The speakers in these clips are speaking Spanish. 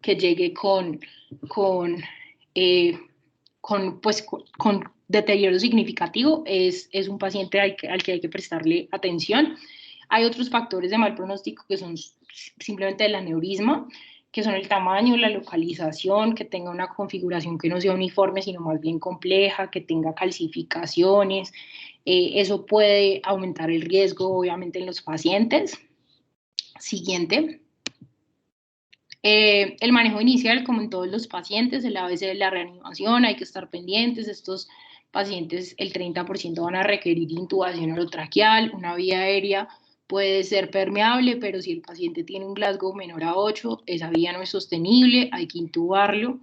que llegue con deterioro significativo es un paciente al que hay que prestarle atención. Hay otros factores de mal pronóstico que son simplemente el aneurisma, que son el tamaño, la localización, que tenga una configuración que no sea uniforme, sino más bien compleja, que tenga calcificaciones. Eso puede aumentar el riesgo, obviamente, en los pacientes. Siguiente. El manejo inicial, como en todos los pacientes, el ABC de la reanimación, hay que estar pendientes. Estos pacientes, el 30% van a requerir intubación orotraqueal, una vía aérea puede ser permeable, pero si el paciente tiene un Glasgow menor a 8, esa vía no es sostenible, hay que intubarlo.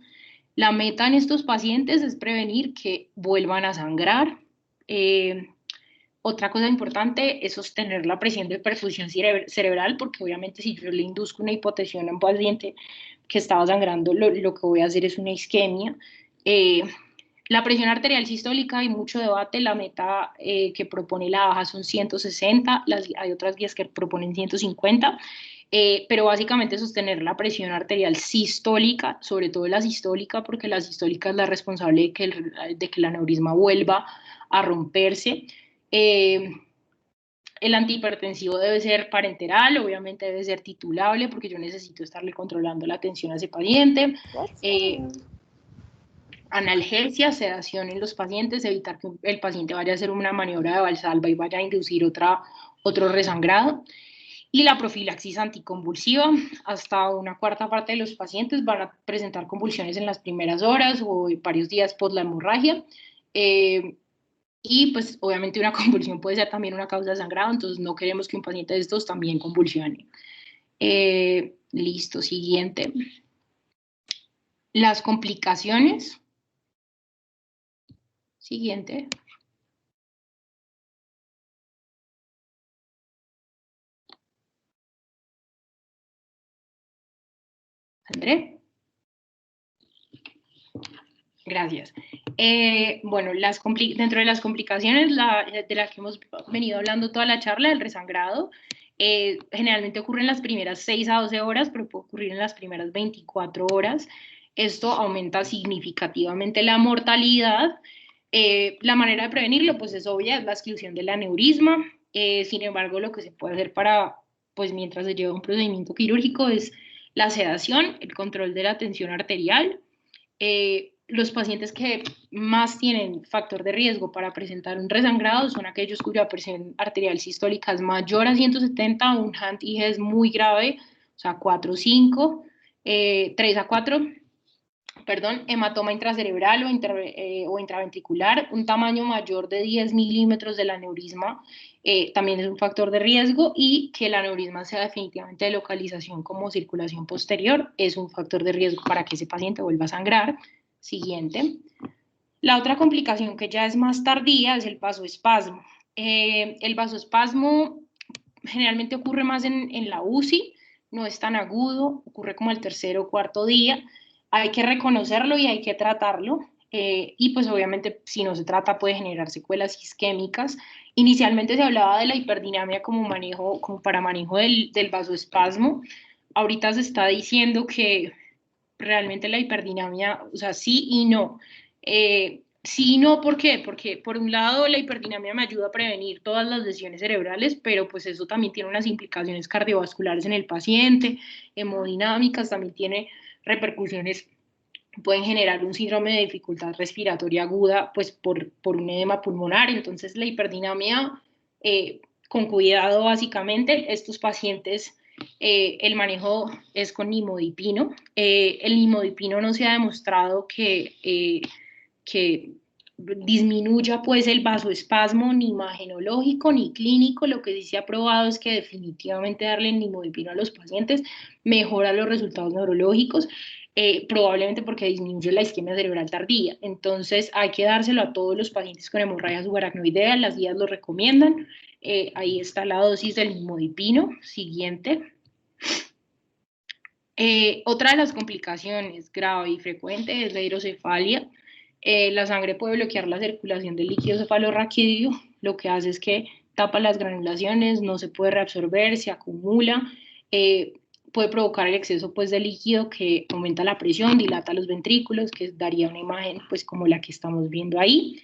La meta en estos pacientes es prevenir que vuelvan a sangrar. Otra cosa importante es sostener la presión de perfusión cerebral, porque obviamente si yo le induzco una hipotensión a un paciente que estaba sangrando, lo que voy a hacer es una isquemia. La presión arterial sistólica, hay mucho debate, la meta que propone la AJA son 160, hay otras guías que proponen 150, pero básicamente sostener la presión arterial sistólica, sobre todo la sistólica, porque la sistólica es la responsable de que el aneurisma vuelva a romperse. El antihipertensivo debe ser parenteral, obviamente debe ser titulable, porque yo necesito estarle controlando la tensión a ese paciente. Analgesia, sedación en los pacientes, evitar que el paciente vaya a hacer una maniobra de Valsalva y vaya a inducir otro resangrado. Y la profilaxis anticonvulsiva, hasta una cuarta parte de los pacientes van a presentar convulsiones en las primeras horas o varios días post la hemorragia. Y pues obviamente una convulsión puede ser también una causa de sangrado, entonces no queremos que un paciente de estos también convulsione. Listo, siguiente. Las complicaciones. Siguiente. André. Gracias. Bueno, dentro de las complicaciones de las que hemos venido hablando toda la charla, el resangrado, generalmente ocurre en las primeras 6 a 12 horas, pero puede ocurrir en las primeras 24 horas. Esto aumenta significativamente la mortalidad. La manera de prevenirlo, pues es obvia, es la exclusión del aneurisma. Sin embargo, lo que se puede hacer pues mientras se lleva un procedimiento quirúrgico es la sedación, el control de la tensión arterial. Los pacientes que más tienen factor de riesgo para presentar un resangrado son aquellos cuya presión arterial sistólica es mayor a 170, un HANT-IG es muy grave, o sea, 4 o 5, 3 a 4, hematoma intracerebral o intraventricular, un tamaño mayor de 10 milímetros del aneurisma también es un factor de riesgo, y que el aneurisma sea definitivamente de localización como circulación posterior es un factor de riesgo para que ese paciente vuelva a sangrar. Siguiente. La otra complicación que ya es más tardía es el vasoespasmo. El vasoespasmo generalmente ocurre más en la UCI, no es tan agudo, ocurre como el tercer o cuarto día. Hay que reconocerlo y hay que tratarlo. Y pues obviamente si no se trata puede generar secuelas isquémicas. Inicialmente se hablaba de la hiperdinamia como para manejo del vasoespasmo. Ahorita se está diciendo que realmente la hiperdinamia, o sea, sí y no. Sí y no, ¿por qué? Porque por un lado la hiperdinamia me ayuda a prevenir todas las lesiones cerebrales, pero pues eso también tiene unas implicaciones cardiovasculares en el paciente, hemodinámicas, también tiene repercusiones, pueden generar un síndrome de dificultad respiratoria aguda, pues por un edema pulmonar. Entonces la hiperdinamia, con cuidado básicamente, estos pacientes, el manejo es con nimodipino. El nimodipino no se ha demostrado que disminuya pues el vasoespasmo ni imagenológico ni clínico. Lo que sí se ha probado es que definitivamente darle nimodipino a los pacientes mejora los resultados neurológicos, probablemente porque disminuye la isquemia cerebral tardía. Entonces hay que dárselo a todos los pacientes con hemorragia subaracnoidea, las guías lo recomiendan. Ahí está la dosis del nimodipino. Siguiente. Otra de las complicaciones grave y frecuente es la hidrocefalia. La sangre puede bloquear la circulación del líquido cefalorraquídeo, lo que hace es que tapa las granulaciones, no se puede reabsorber, se acumula. puede provocar el exceso pues, de líquido que aumenta la presión, dilata los ventrículos, que daría una imagen pues, como la que estamos viendo ahí.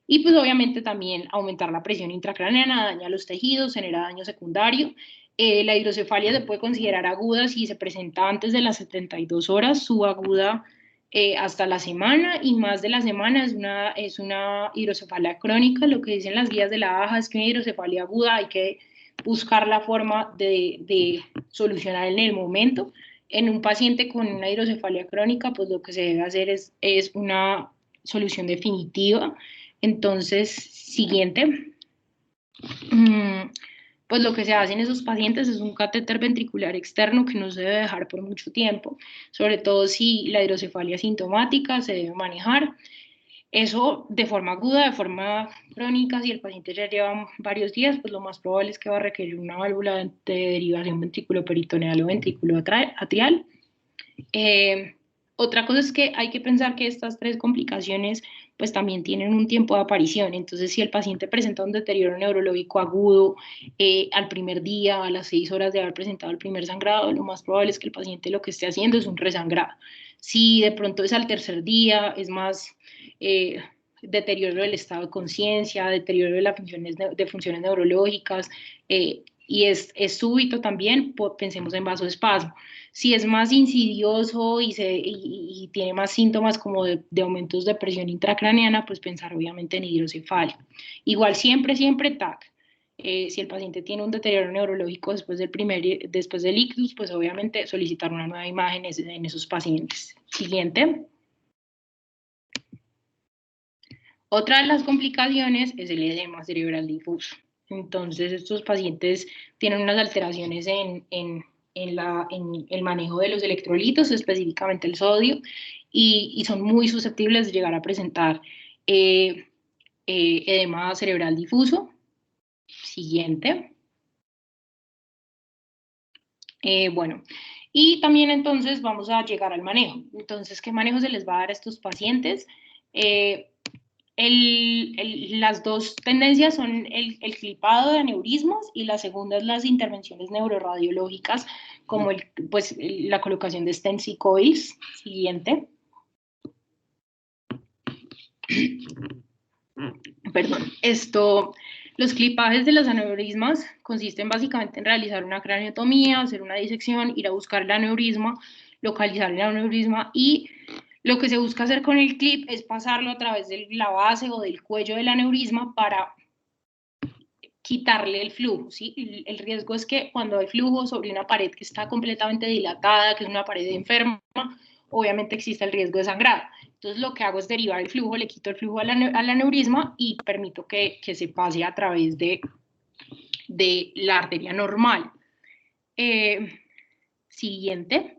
Y pues obviamente también aumentar la presión intracraneana, daña los tejidos, genera daño secundario. La hidrocefalia se puede considerar aguda si se presenta antes de las 72 horas, subaguda hasta la semana, y más de la semana es una hidrocefalia crónica. Lo que dicen las guías de la AJA es que una hidrocefalia aguda hay que buscar la forma de solucionar en el momento. En un paciente con una hidrocefalia crónica, pues lo que se debe hacer es una solución definitiva. Entonces, siguiente. Pues lo que se hace en esos pacientes es un catéter ventricular externo que no se debe dejar por mucho tiempo, sobre todo si la hidrocefalia es sintomática, se debe manejar. Eso de forma aguda, de forma crónica, si el paciente ya lleva varios días, pues lo más probable es que va a requerir una válvula de derivación ventrículo-peritoneal o ventrículo atrial. Otra cosa es que hay que pensar que estas tres complicaciones pues también tienen un tiempo de aparición. Entonces, si el paciente presenta un deterioro neurológico agudo al primer día, a las 6 horas de haber presentado el primer sangrado, lo más probable es que el paciente lo que esté haciendo es un resangrado. Si de pronto es al tercer día, es más deterioro del estado de conciencia, deterioro de las funciones neurológicas, y es súbito también, pensemos en vasoespasmo. Si es más insidioso y tiene más síntomas como de aumentos de presión intracraneana, pues pensar obviamente en hidrocefalia. Igual siempre TAC. Si el paciente tiene un deterioro neurológico después del ictus, pues obviamente solicitar una nueva imagen en esos pacientes. Siguiente. Otra de las complicaciones es el edema cerebral difuso. Entonces, estos pacientes tienen unas alteraciones en el manejo de los electrolitos, específicamente el sodio, y son muy susceptibles de llegar a presentar edema cerebral difuso. Siguiente. Bueno, y también entonces vamos a llegar al manejo. Entonces, ¿qué manejo se les va a dar a estos pacientes? Las dos tendencias son el clipado de aneurismas y la segunda es las intervenciones neuroradiológicas como la colocación de stents y coils. Siguiente. Perdón. Los clipajes de los aneurismas consisten básicamente en realizar una craniotomía, hacer una disección, ir a buscar el aneurisma, localizar el aneurisma, y lo que se busca hacer con el clip es pasarlo a través de la base o del cuello del aneurisma para quitarle el flujo, ¿sí? El riesgo es que cuando hay flujo sobre una pared que está completamente dilatada, que es una pared enferma, obviamente existe el riesgo de sangrado. Entonces lo que hago es derivar el flujo, le quito el flujo al aneurisma y permito que se pase a través de la arteria normal. Siguiente.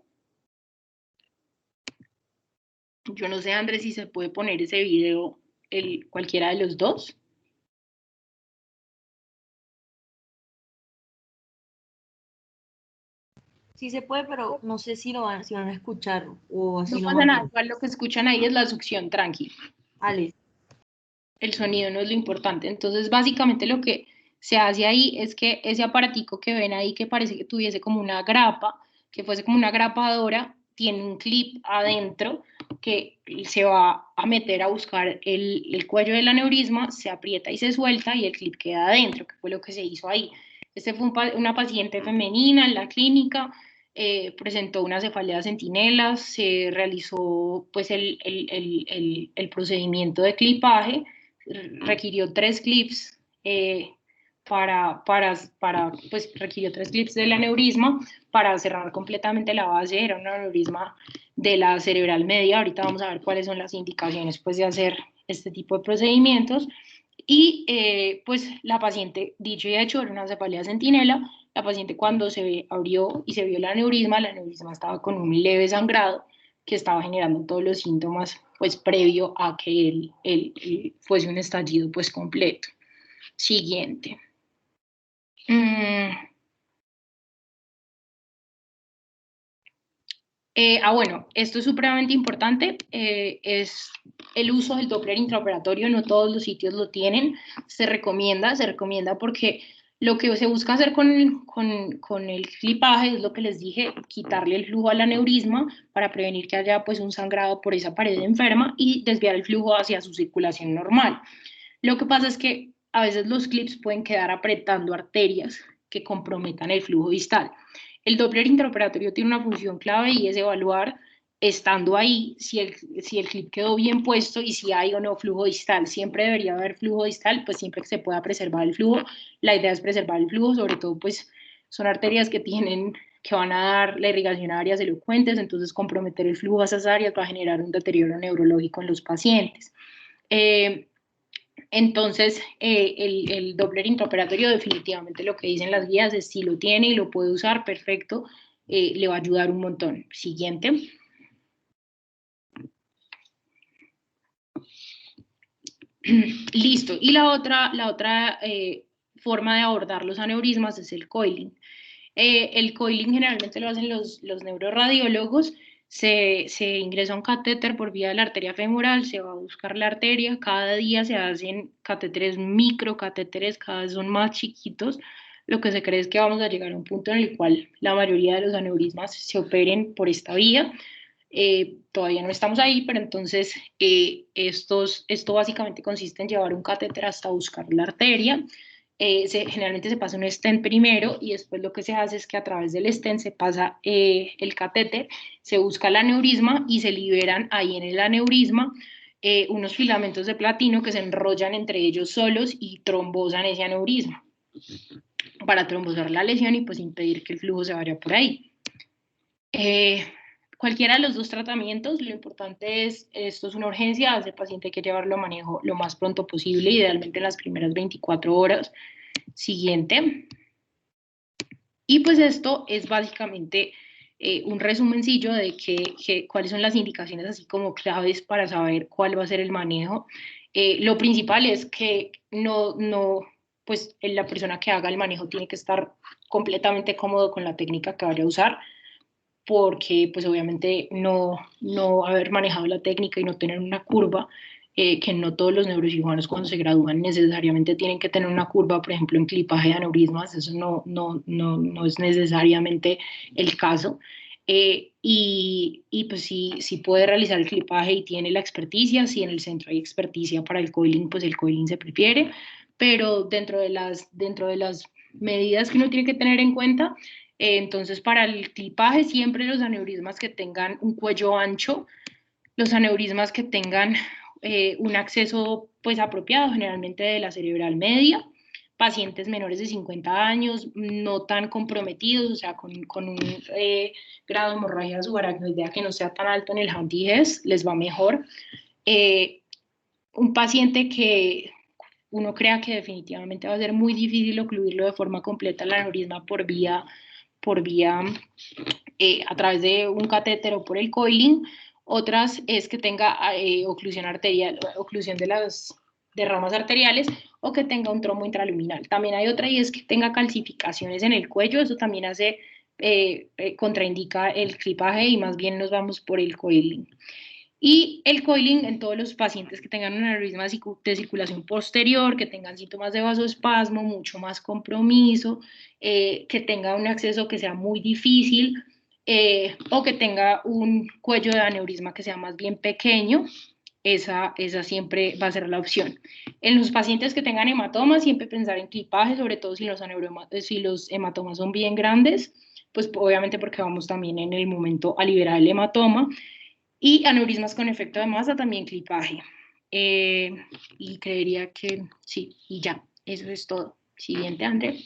Yo no sé, Andrés, si se puede poner ese video, cualquiera de los dos. Sí se puede, pero no sé si van a escuchar o así. No pasa nada, igual lo que escuchan ahí es la succión, tranqui. Alex. El sonido no es lo importante. Entonces, básicamente lo que se hace ahí es que ese aparatico que ven ahí, que parece que tuviese como una grapa, que fuese como una grapadora, tiene un clip adentro que se va a meter a buscar el cuello del aneurisma, se aprieta y se suelta y el clip queda adentro, que fue lo que se hizo ahí. Este fue una paciente femenina en la clínica, presentó una cefalea de centinela, se realizó pues el procedimiento de clipaje, requirió 3 clips requirió 3 clips del aneurisma para cerrar completamente la base. Era un aneurisma de la cerebral media. Ahorita vamos a ver cuáles son las indicaciones pues, de hacer este tipo de procedimientos. Y pues la paciente, dicho y hecho, era una cefalea centinela. La paciente cuando se abrió y se vio el aneurisma estaba con un leve sangrado que estaba generando todos los síntomas pues previo a que fuese un estallido pues completo. Siguiente. Bueno, esto es supremamente importante, es el uso del Doppler intraoperatorio, no todos los sitios lo tienen, se recomienda porque Lo que se busca hacer con el clipaje es lo que les dije, quitarle el flujo al aneurisma para prevenir que haya pues un sangrado por esa pared enferma y desviar el flujo hacia su circulación normal. Lo que pasa es que a veces los clips pueden quedar apretando arterias que comprometan el flujo distal. El Doppler interoperatorio tiene una función clave y es evaluar, estando ahí, si el clip quedó bien puesto y si hay o no flujo distal. Siempre debería haber flujo distal, pues siempre que se pueda preservar el flujo. La idea es preservar el flujo, sobre todo pues son arterias que van a dar la irrigación a áreas elocuentes, entonces comprometer el flujo a esas áreas va a generar un deterioro neurológico en los pacientes. Entonces, el Doppler intraoperatorio definitivamente lo que dicen las guías es si lo tiene y lo puede usar, perfecto, le va a ayudar un montón. Siguiente. Listo. Y la otra forma de abordar los aneurismas es el coiling. El coiling generalmente lo hacen los neuroradiólogos. Se ingresa un catéter por vía de la arteria femoral, se va a buscar la arteria, cada día se hacen catéteres microcatéteres, cada vez son más chiquitos. Lo que se cree es que vamos a llegar a un punto en el cual la mayoría de los aneurismas se operen por esta vía. Todavía no estamos ahí, pero entonces esto básicamente consiste en llevar un catéter hasta buscar la arteria. Generalmente se pasa un stent primero y después lo que se hace es que a través del stent se pasa el catéter, se busca el aneurisma y se liberan ahí en el aneurisma unos filamentos de platino que se enrollan entre ellos solos y trombosan ese aneurisma para trombosar la lesión y pues impedir que el flujo se vaya por ahí. Cualquiera de los dos tratamientos, lo importante es, esto es una urgencia, a ese paciente hay que llevarlo a manejo lo más pronto posible, idealmente en las primeras 24 horas. Siguiente. Y pues esto es básicamente un resumencillo de cuáles son las indicaciones así como claves para saber cuál va a ser el manejo. Lo principal es que pues la persona que haga el manejo tiene que estar completamente cómodo con la técnica que vaya a usar, porque pues obviamente no haber manejado la técnica y no tener una curva, que no todos los neurocirujanos cuando se gradúan necesariamente tienen que tener una curva, por ejemplo, en clipaje de aneurismas, eso no es necesariamente el caso. Y pues si puede realizar el clipaje y tiene la experticia, si en el centro hay experticia para el coiling, pues el coiling se prefiere, pero dentro de las medidas que uno tiene que tener en cuenta, entonces, para el clipaje, siempre los aneurismas que tengan un cuello ancho, los aneurismas que tengan un acceso pues apropiado, generalmente de la cerebral media, pacientes menores de 50 años, no tan comprometidos, o sea, con un grado de hemorragia subaracnoidea que no sea tan alto en el HAM-10, les va mejor. Un paciente que uno crea que definitivamente va a ser muy difícil ocluirlo de forma completa el aneurisma por vía a través de un catéter o por el coiling. Otras es que tenga oclusión arterial, oclusión de las ramas arteriales, o que tenga un trombo intraluminal. También hay otra y es que tenga calcificaciones en el cuello, eso también contraindica el clipaje y más bien nos vamos por el coiling. Y el coiling en todos los pacientes que tengan un aneurisma de circulación posterior, que tengan síntomas de vasoespasmo, mucho más compromiso, que tenga un acceso que sea muy difícil, o que tenga un cuello de aneurisma que sea más bien pequeño, esa siempre va a ser la opción. En los pacientes que tengan hematomas, siempre pensar en clipaje, sobre todo si los hematomas son bien grandes, pues obviamente porque vamos también en el momento a liberar el hematoma. Y aneurismas con efecto de masa, también clipaje. Y creería que sí, y ya, eso es todo. Siguiente, André.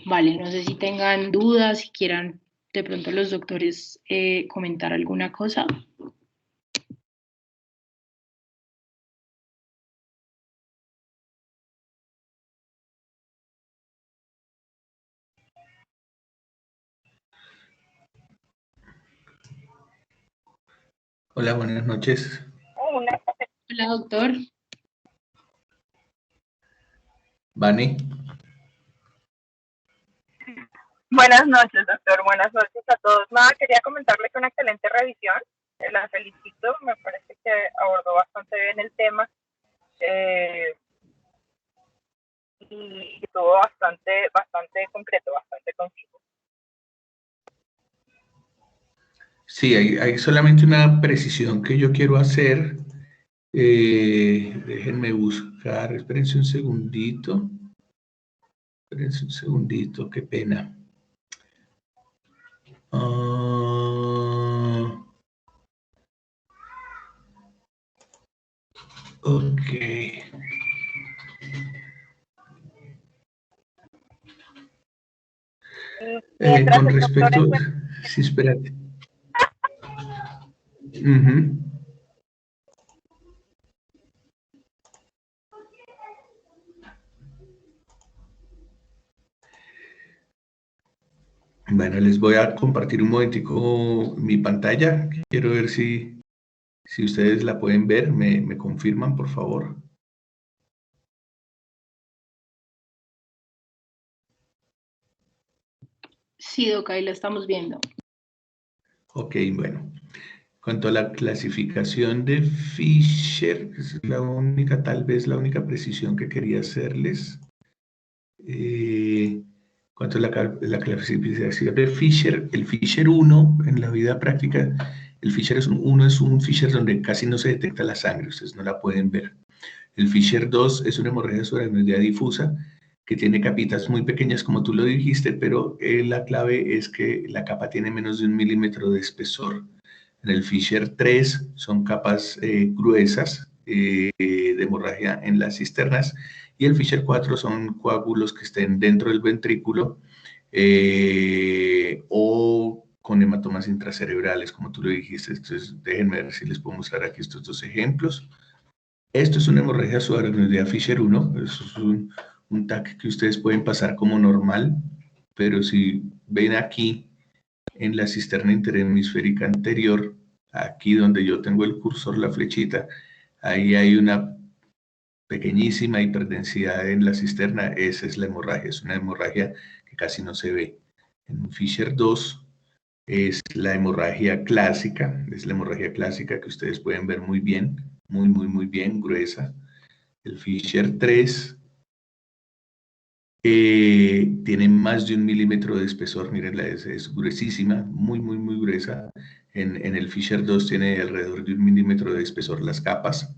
Vale, no sé si tengan dudas, si quieran de pronto los doctores comentar alguna cosa. Hola, buenas noches. Hola, doctor. Vani. Buenas noches, doctor. Buenas noches a todos. Nada, quería comentarle que una excelente revisión. La felicito. Me parece que abordó bastante bien el tema. y estuvo bastante concreto, bastante conciso. Sí, hay solamente una precisión que yo quiero hacer. Déjenme buscar, espérense un segundito. Espérense un segundito, qué pena. Ok. Mientras Con el doctor respecto, encuentra... sí, espérate. Ujú. Bueno, les voy a compartir un momentico mi pantalla. Quiero ver si ustedes la pueden ver. ¿Me confirman, por favor? Sí, Doc, ahí la estamos viendo. Ok, bueno. En cuanto a la clasificación de Fisher, es la única, tal vez la única precisión que quería hacerles. En cuanto a la clasificación de Fisher, el Fisher 1 en la vida práctica, el Fisher 1 es un Fisher donde casi no se detecta la sangre, ustedes no la pueden ver. El Fisher 2 es una hemorragia subaracnoidea difusa que tiene capitas muy pequeñas, como tú lo dijiste, pero la clave es que la capa tiene menos de 1 milímetro de espesor. En el Fisher 3 son capas gruesas de hemorragia en las cisternas y el Fisher 4 son coágulos que estén dentro del ventrículo o con hematomas intracerebrales, como tú lo dijiste. Entonces, déjenme ver si les puedo mostrar aquí estos dos ejemplos. Esto es una hemorragia subaracnoidea Fisher 1, eso es un TAC que ustedes pueden pasar como normal, pero si ven aquí en la cisterna interhemisférica anterior, aquí donde yo tengo el cursor, la flechita, ahí hay una pequeñísima hiperdensidad en la cisterna, esa es la hemorragia, es una hemorragia que casi no se ve. En Fisher 2 es la hemorragia clásica, es la hemorragia clásica que ustedes pueden ver muy bien, muy bien, gruesa. El Fisher 3 tiene más de 1 milímetro de espesor, mirenla, es gruesísima, muy gruesa. En el Fisher 2 tiene alrededor de 1 milímetro de espesor las capas.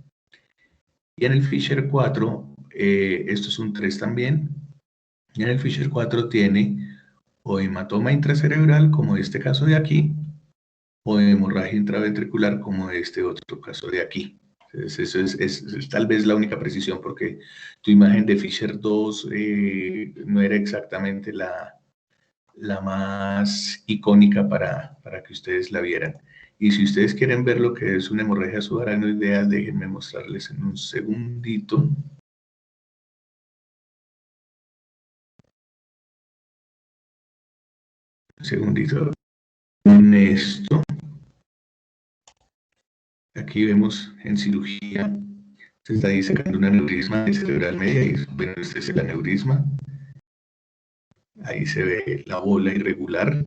Y en el Fisher 4, esto es un 3 también, y en el Fisher 4 tiene o hematoma intracerebral, como este caso de aquí, o hemorragia intraventricular, como este otro caso de aquí. Entonces, eso es tal vez la única precisión, porque tu imagen de Fisher 2 no era exactamente la más icónica para que ustedes la vieran. Y si ustedes quieren ver lo que es una hemorragia subaracnoidea, déjenme mostrarles en un segundito. Un segundito. Con esto. Aquí vemos en cirugía, se está disecando un aneurisma cerebral media y bueno, este es el aneurisma. Ahí se ve la bola irregular.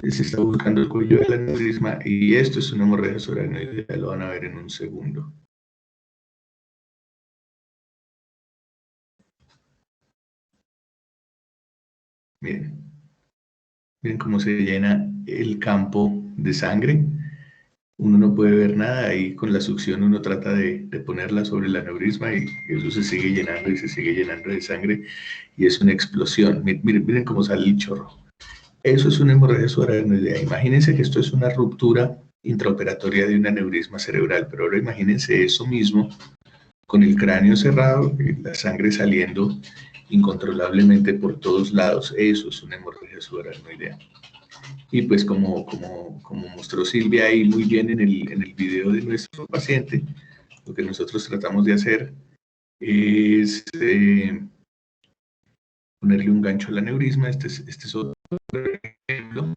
Se está buscando el cuello del aneurisma y esto es una hemorragia subaracnoidea, lo van a ver en un segundo. Miren, miren cómo se llena el campo de sangre. Uno no puede ver nada, ahí con la succión uno trata de ponerla sobre el aneurisma y eso se sigue llenando y se sigue llenando de sangre y es una explosión. Miren cómo sale el chorro. Eso es una hemorragia subaracnoidea. Imagínense que esto es una ruptura intraoperatoria de un aneurisma cerebral, pero ahora imagínense eso mismo con el cráneo cerrado y la sangre saliendo incontrolablemente por todos lados. Eso es una hemorragia subaracnoidea. Y pues como mostró Silvia ahí muy bien en el video de nuestro paciente, lo que nosotros tratamos de hacer es ponerle un gancho al aneurisma. Este es otro ejemplo.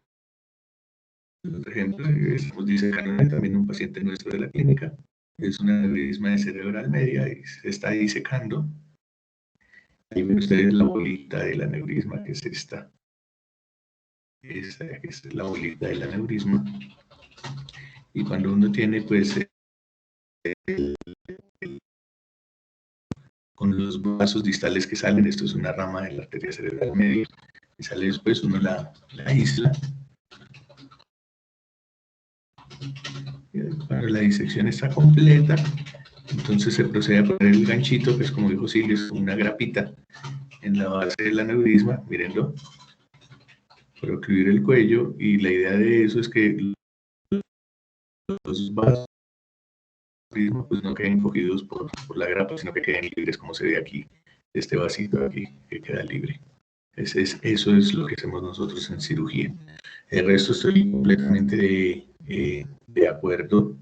Otro ejemplo, estamos disecando también un paciente nuestro de la clínica. Es una aneurisma de cerebral media y se está disecando. Ahí ven ustedes la bolita del aneurisma, que es esta. Esta es la bolita del aneurisma. Y cuando uno tiene pues con los vasos distales que salen. Esto es una rama de la arteria cerebral media, y sale después, uno la aísla. Cuando la disección está completa, entonces se procede a poner el ganchito, que es, como dijo Silvia, es una grapita en la base del aneurisma, mírenlo, para ocluir el cuello, y la idea de eso es que los vasos pues no queden cogidos por la grapa, sino que queden libres, como se ve aquí, este vasito aquí que queda libre. Eso es lo que hacemos nosotros en cirugía. El resto estoy completamente de acuerdo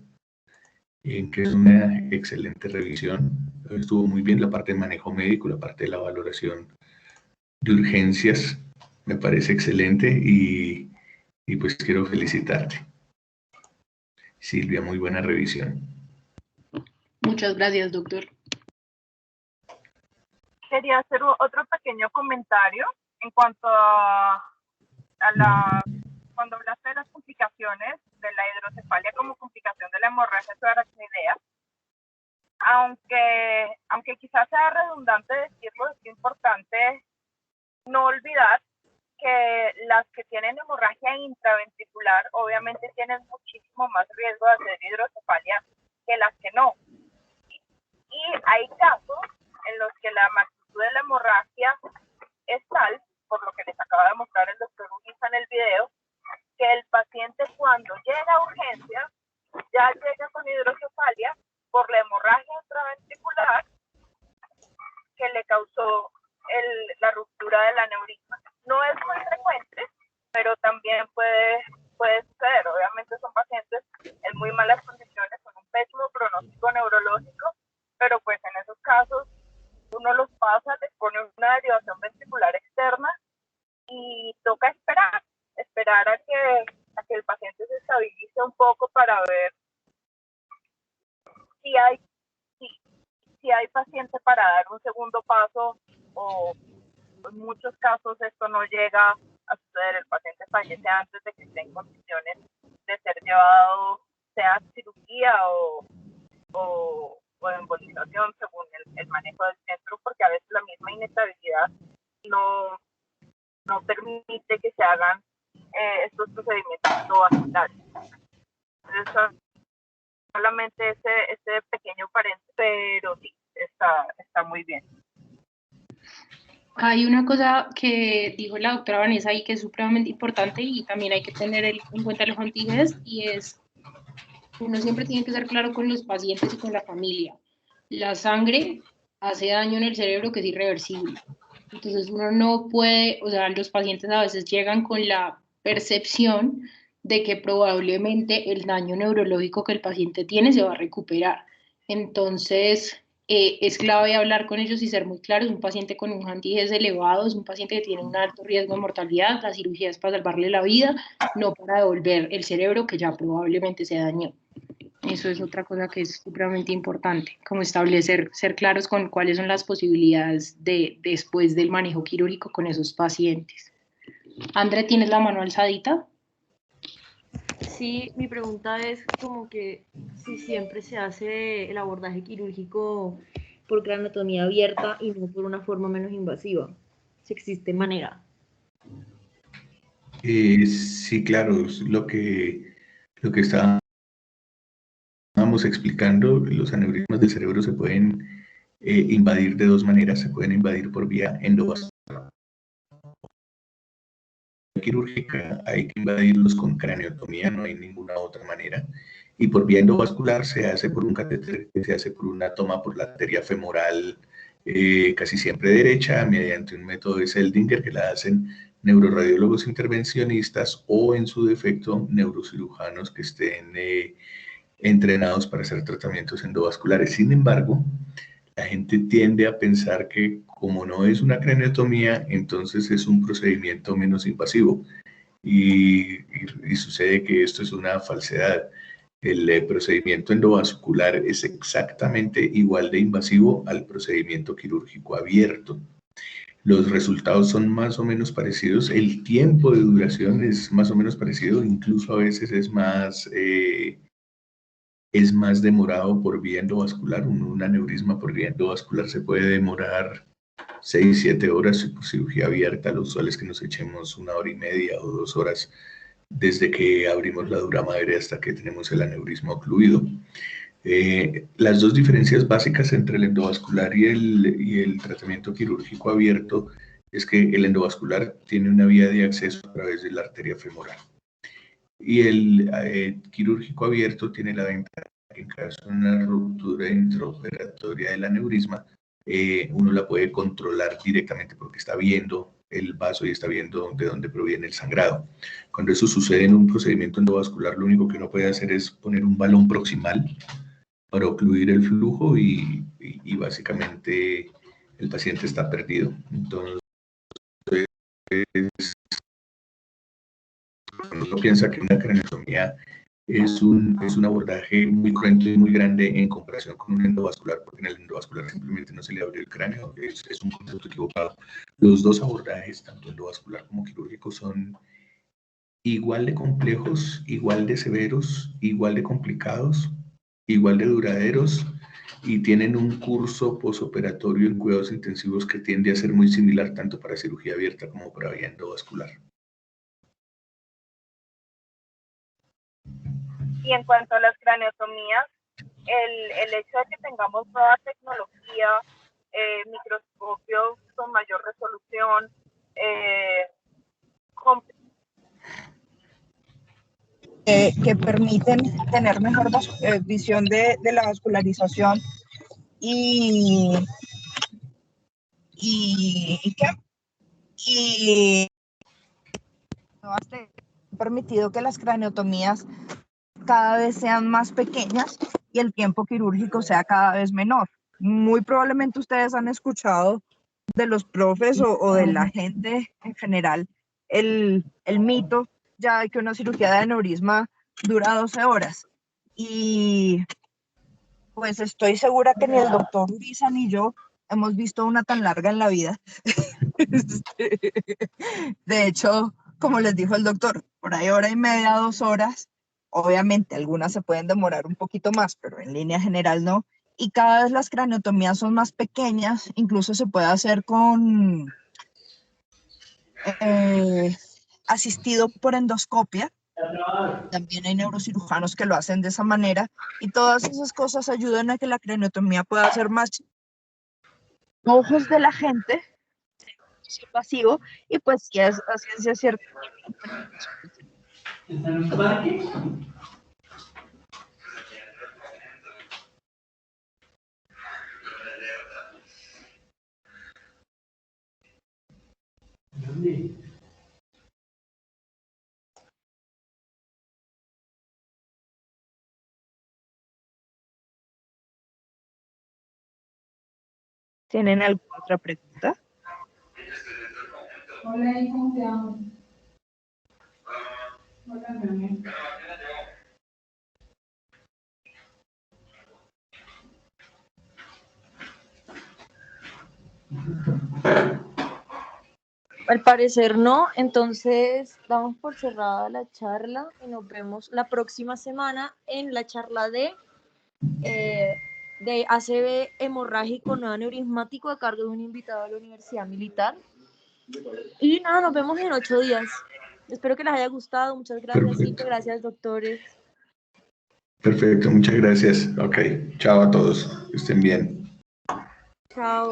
en que es una excelente revisión. Estuvo muy bien la parte de manejo médico, la parte de la valoración de urgencias, me parece excelente, y pues quiero felicitarte. Silvia, muy buena revisión. Muchas gracias, doctor. Quería hacer otro pequeño comentario en cuanto cuando hablaste de las complicaciones de la hidrocefalia como complicación de la hemorragia subaracnoidea. Aunque quizás sea redundante decirlo, es importante no olvidar que las que tienen hemorragia intraventricular obviamente tienen muchísimo más riesgo de hacer hidrocefalia que las que no. Y hay casos en los que la magnitud de la hemorragia es tal, por lo que les acaba de mostrar el doctor Uguiza en el video, que el paciente cuando llega a urgencias ya llega con hidrocefalia por la hemorragia intraventricular que le causó la ruptura del aneurisma. No es muy frecuente, pero también puede suceder. Obviamente son pacientes en muy malas condiciones, con un pésimo pronóstico neurológico, pero pues en esos casos uno los pasa, les pone una derivación ventricular externa y toca esperar a que el paciente se estabilice un poco para ver si hay paciente para dar un segundo paso, o en muchos casos esto no llega a suceder, el paciente fallece antes de que esté en condiciones de ser llevado, sea cirugía o embolización, según el manejo del centro, porque a veces la misma inestabilidad no permite que se hagan estos procedimientos endovasculares. Entonces, solamente ese pequeño paréntesis, pero sí, está muy bien. Hay una cosa que dijo la doctora Vanessa ahí que es supremamente importante y también hay que tener en cuenta los antiguos, y es uno siempre tiene que ser claro con los pacientes y con la familia. La sangre hace daño en el cerebro que es irreversible. Entonces uno no puede, o sea, los pacientes a veces llegan con la percepción de que probablemente el daño neurológico que el paciente tiene se va a recuperar. Entonces, es clave hablar con ellos y ser muy claros. Un paciente con un anti-Gs elevado es un paciente que tiene un alto riesgo de mortalidad. La cirugía es para salvarle la vida, no para devolver el cerebro que ya probablemente se dañó. Eso es otra cosa que es supremamente importante, como ser claros con cuáles son las posibilidades después del manejo quirúrgico con esos pacientes. André, ¿tienes la mano alzadita? Sí, mi pregunta es como que si siempre se hace el abordaje quirúrgico por craneotomía abierta y no por una forma menos invasiva, si existe manera. Sí, claro, es lo que estábamos explicando. Los aneurismas del cerebro se pueden invadir de dos maneras. Se pueden invadir por vía endovascular quirúrgica, hay que invadirlos con craneotomía, no hay ninguna otra manera. Y por vía endovascular se hace por un catéter, se hace por una toma por la arteria femoral, casi siempre derecha, mediante un método de Seldinger que la hacen neuroradiólogos intervencionistas o, en su defecto, neurocirujanos que estén entrenados para hacer tratamientos endovasculares. Sin embargo, la gente tiende a pensar que como no es una craneotomía, entonces es un procedimiento menos invasivo. Y sucede que esto es una falsedad. El procedimiento endovascular es exactamente igual de invasivo al procedimiento quirúrgico abierto. Los resultados son más o menos parecidos, el tiempo de duración es más o menos parecido, incluso a veces es más es más demorado por vía endovascular. Un aneurisma por vía endovascular se puede demorar 6, 7 horas, y por cirugía abierta lo usual es que nos echemos 1 hora y media o 2 horas desde que abrimos la dura madre hasta que tenemos el aneurisma ocluido. Las dos diferencias básicas entre el endovascular y el tratamiento quirúrgico abierto es que el endovascular tiene una vía de acceso a través de la arteria femoral y el quirúrgico abierto tiene la ventaja que en caso de una ruptura intraoperatoria del aneurisma, uno la puede controlar directamente porque está viendo el vaso y está viendo de dónde proviene el sangrado. Cuando eso sucede en un procedimiento endovascular, lo único que uno puede hacer es poner un balón proximal para ocluir el flujo y básicamente el paciente está perdido. Entonces, uno piensa que una craneotomía es un abordaje muy cruento y muy grande en comparación con un endovascular, porque en el endovascular simplemente no se le abre el cráneo, es un concepto equivocado. Los dos abordajes, tanto endovascular como quirúrgico, son igual de complejos, igual de severos, igual de complicados, igual de duraderos, y tienen un curso posoperatorio en cuidados intensivos que tiende a ser muy similar tanto para cirugía abierta como para vía endovascular. Y en cuanto a las craneotomías, el hecho de que tengamos nueva tecnología, microscopios con mayor resolución, que permiten tener mejor visión de la vascularización y han permitido que las craneotomías cada vez sean más pequeñas y el tiempo quirúrgico sea cada vez menor. Muy probablemente ustedes han escuchado de los profes o de la gente en general el mito ya de que una cirugía de aneurisma dura 12 horas. Y pues estoy segura que ni el doctor Uriza ni yo hemos visto una tan larga en la vida. De hecho, como les dijo el doctor, por ahí 1 hora y media, 2 horas. Obviamente algunas se pueden demorar un poquito más, pero en línea general no. Y cada vez las craneotomías son más pequeñas, incluso se puede hacer con asistido por endoscopia. También hay neurocirujanos que lo hacen de esa manera y todas esas cosas ayudan a que la craneotomía pueda ser más ojos de la gente, pasivo, y pues si es a ciencia cierta. ¿Está en un parque? ¿Dónde? ¿Tienen alguna otra pregunta? Hola, ¿cómo te llamas? Hola, Daniel. Al parecer no, entonces damos por cerrada la charla y nos vemos la próxima semana en la charla de ACV hemorrágico no aneurismático a cargo de un invitado de la Universidad Militar. Y nada, nos vemos en 8 días. Espero que les haya gustado. Muchas gracias, Cito. Gracias, doctores. Perfecto, muchas gracias. Ok, chao a todos. Que estén bien. Chao.